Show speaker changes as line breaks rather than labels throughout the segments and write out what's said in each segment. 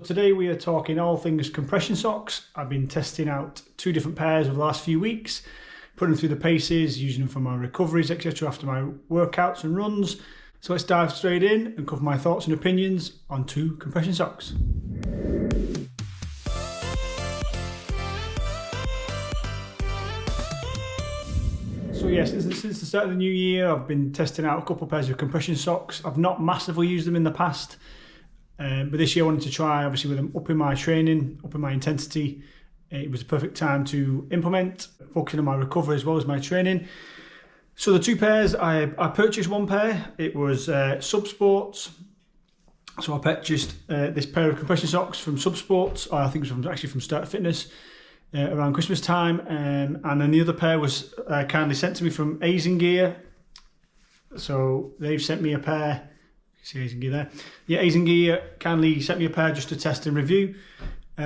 Today we are talking all things compression socks. I've been testing out 2 different pairs over the last few weeks, putting them through the paces, using them for my recoveries, etc. after my workouts and runs. So let's dive straight in and cover my thoughts and opinions on 2 compression socks. So yes, since the start of the new year, I've been testing out a couple of pairs of compression socks. I've not massively used them in the past. But this year I wanted to try, obviously, with them upping my training, upping my intensity. It was a perfect time to implement, focusing on my recovery as well as my training. So the 2 pairs, I purchased one pair. It was Subsports. So I purchased this pair of compression socks from Subsports. I think it was actually from Start Fitness around Christmas time. And then the other pair was kindly sent to me from AZengear. So they've sent me a pair. See AZengear there. Yeah, AZengear kindly sent me a pair just to test and review.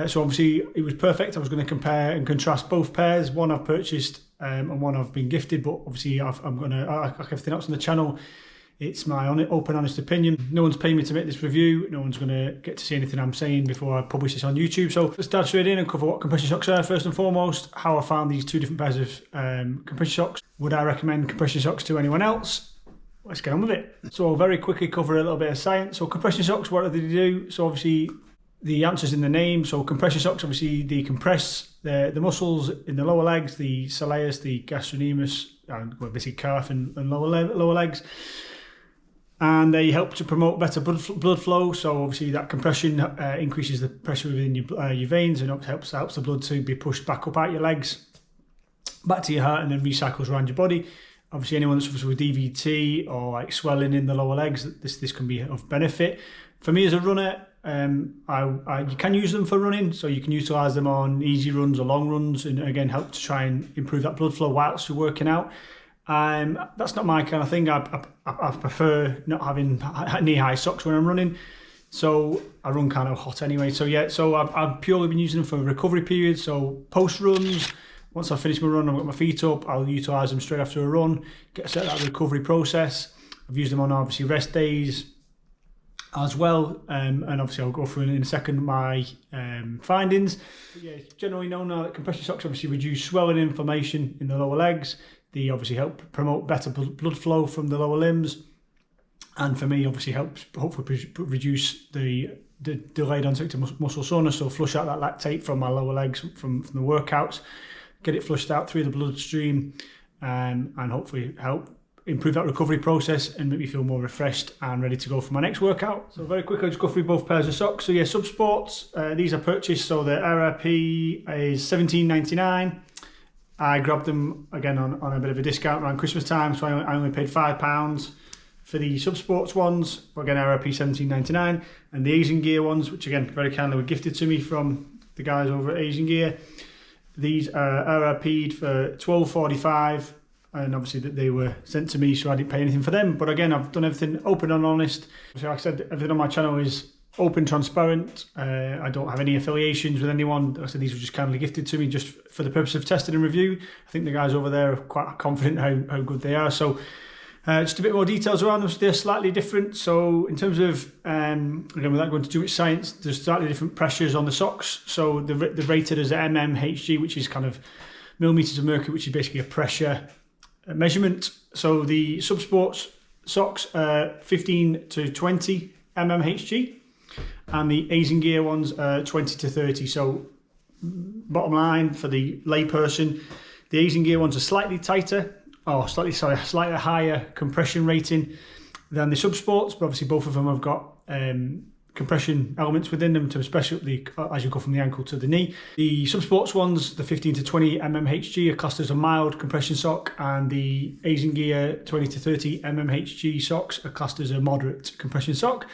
So obviously it was perfect. I was going to compare and contrast both pairs. One I've purchased and one I've been gifted. But obviously I'm going to, like everything else on the channel, it's my open, honest opinion. No one's paying me to make this review. No one's going to get to see anything I'm saying before I publish this on YouTube. So let's dive straight in and cover what compression socks are first and foremost. How I found these 2 different pairs of compression socks. Would I recommend compression socks to anyone else? Let's get on with it. So I'll very quickly cover a little bit of science. So compression socks, what do they do? So obviously the answer's in the name. So compression socks, obviously they compress the muscles in the lower legs, the soleus, the gastrocnemius, and basically calf and lower legs. And they help to promote better blood flow. So obviously that compression increases the pressure within your veins and helps the blood to be pushed back up out your legs, back to your heart, and then recycles around your body. Obviously, anyone that suffers with DVT or like swelling in the lower legs, this can be of benefit. For me as a runner, you can use them for running, so you can utilise them on easy runs or long runs, and again help to try and improve that blood flow whilst you're working out. That's not my kind of thing. I prefer not having knee-high socks when I'm running, so I run kind of hot anyway. So yeah, so I've purely been using them for recovery periods. So post runs. Once I've finished my run, I've got my feet up, I'll utilise them straight after a run, get set that recovery process. I've used them on obviously rest days as well, and obviously I'll go through in a second my findings. But yeah, it's generally known now that compression socks obviously reduce swelling and inflammation in the lower legs. They obviously help promote better blood flow from the lower limbs, and for me obviously helps hopefully reduce the delayed onset of muscle soreness, so flush out that lactate from my lower legs from the workouts, get it flushed out through the bloodstream, and hopefully help improve that recovery process and make me feel more refreshed and ready to go for my next workout. So very quickly, I'll just go through both pairs of socks. So yeah, Subsports, these I purchased, so the RRP is $17.99. I grabbed them again on a bit of a discount around Christmas time, so I only paid £5 for the Subsports ones, but again RRP $17.99, and the AZengear ones, which again very kindly were gifted to me from the guys over at AZengear. These are RRP'd for $12.45, and obviously that they were sent to me, so I didn't pay anything for them. But again, I've done everything open and honest. So like I said, everything on my channel is open, transparent. I don't have any affiliations with anyone. Like I said, these were just kindly gifted to me just for the purpose of testing and review. I think the guys over there are quite confident how good they are. So just a bit more details around them. So they're slightly different. So in terms of, again, without going into too much science, there's slightly different pressures on the socks. So they're rated as mmHg, which is kind of millimeters of mercury, which is basically a pressure measurement. So the Subsports socks are 15 to 20 mmHg, and the AZengear ones are 20 to 30. So bottom line for the layperson, the AZengear ones are slightly tighter, slightly higher compression rating than the Subsports, but obviously both of them have got compression elements within them, to especially as you go from the ankle to the knee. The Subsports ones, the 15 to 20 mmHg, are classed as a mild compression sock, and the AZengear 20 to 30 mmHg socks are classed as a moderate compression sock.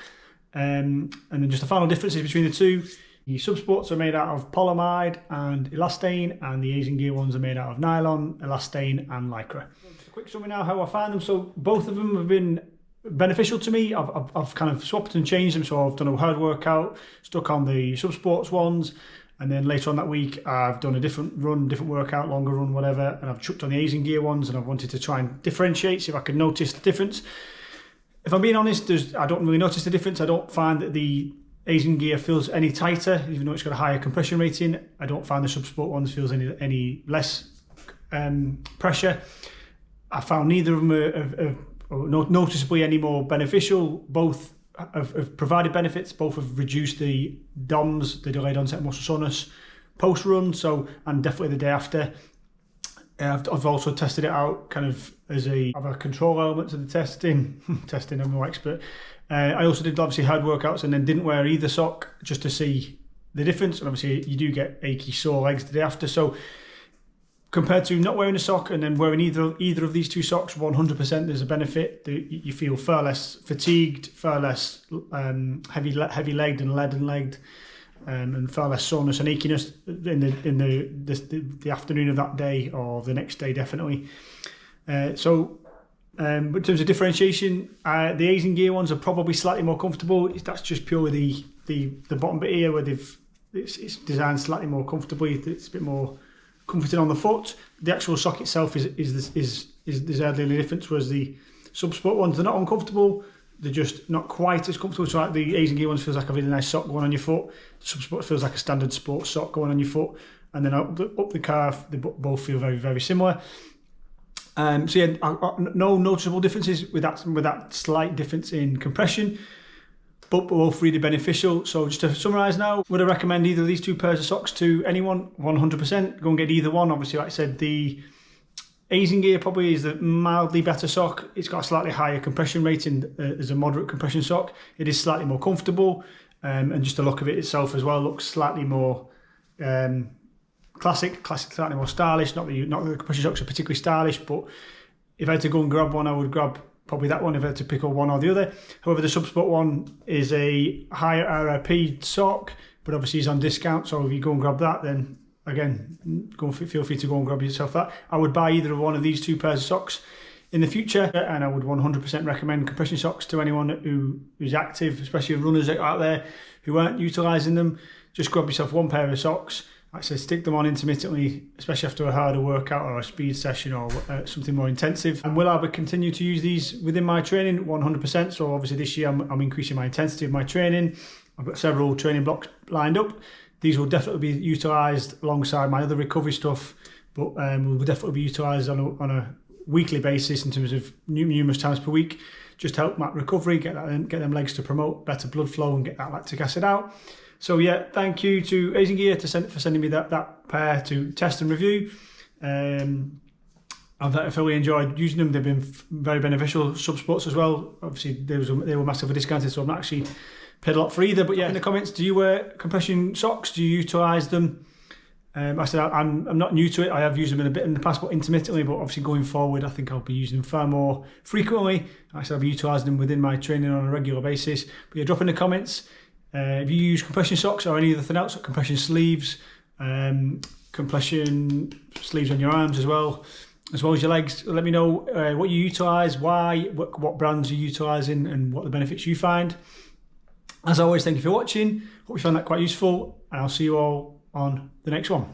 And then just the final differences between the 2. The Subsports are made out of polyamide and elastane, and the AZengear ones are made out of nylon, elastane and lycra. Just a quick summary now how I found them. So both of them have been beneficial to me. I've kind of swapped and changed them. So I've done a hard workout, stuck on the Subsports ones, and then later on that week I've done a different run, different workout, longer run, whatever, and I've chucked on the AZengear ones, and I've wanted to try and differentiate, see if I could notice the difference. If I'm being honest, I don't really notice the difference. I don't find that the AZengear feels any tighter, even though it's got a higher compression rating. I don't find the Subsport ones feels any less pressure. I found neither of them are noticeably any more beneficial. Both have provided benefits. Both have reduced the DOMS, the delayed onset muscle soreness, post run. So, and definitely the day after. I've also tested it out kind of as a control element to the testing. I'm no expert. I also did obviously hard workouts and then didn't wear either sock just to see the difference. And obviously you do get achy, sore legs the day after. So compared to not wearing a sock and then wearing either of these two socks, 100% there's a benefit. You feel far less fatigued, far less heavy legged and leaden legged. And far less soreness and achiness in the afternoon of that day or the next day, definitely. But in terms of differentiation, the AZengear ones are probably slightly more comfortable. That's just purely the bottom bit here where it's designed slightly more comfortably. It's a bit more comforting on the foot. The actual sock itself is hardly any difference. Whereas the Subsport ones, they're not uncomfortable. They're just not quite as comfortable. So like the AZengear ones feels like a really nice sock going on your foot. The Subsport feels like a standard sports sock going on your foot. And then up the calf, they both feel very, very similar. So yeah, no noticeable differences with that slight difference in compression, but both really beneficial. So just to summarise now, would I recommend either of these two pairs of socks to anyone? 100%. Go and get either one. Obviously, like I said, the AZengear probably is the mildly better sock. It's got a slightly higher compression rating as a moderate compression sock. It is slightly more comfortable, and just the look of it itself as well looks slightly more classic, slightly more stylish. Not that the compression socks are particularly stylish, but if I had to go and grab one, I would grab probably that one if I had to pick up one or the other. However, the Subsport one is a higher RRP sock, but obviously is on discount. So if you go and grab that, then again, feel free to go and grab yourself that. I would buy either one of these two pairs of socks in the future, and I would 100% recommend compression socks to anyone who's active, especially runners out there who aren't utilising them. Just grab yourself one pair of socks. Like I said, stick them on intermittently, especially after a harder workout or a speed session or something more intensive. And will I continue to use these within my training? 100%. So obviously this year I'm increasing my intensity of my training. I've got several training blocks lined up. These will definitely be utilised alongside my other recovery stuff, but will definitely be utilised on a weekly basis in terms of numerous times per week, just to help my recovery, get them legs to promote better blood flow and get that lactic acid out. So yeah, thank you to AZengear for sending me that pair to test and review. I've fully enjoyed using them. They've been very beneficial. Subsports as well. Obviously, they were massively discounted, so I'm not actually paid a lot for either. But yeah, in the comments, do you wear compression socks? Do you utilise them? I said I'm not new to it. I have used them in a bit in the past, but intermittently. But obviously going forward, I think I'll be using them far more frequently. I said I'll be utilising them within my training on a regular basis. But yeah, drop in the comments if you use compression socks or anything else, like compression sleeves on your arms as well as your legs. Let me know what you utilise, why, what brands you're utilising, and what the benefits you find. As always, thank you for watching. Hope you found that quite useful, and I'll see you all on the next one.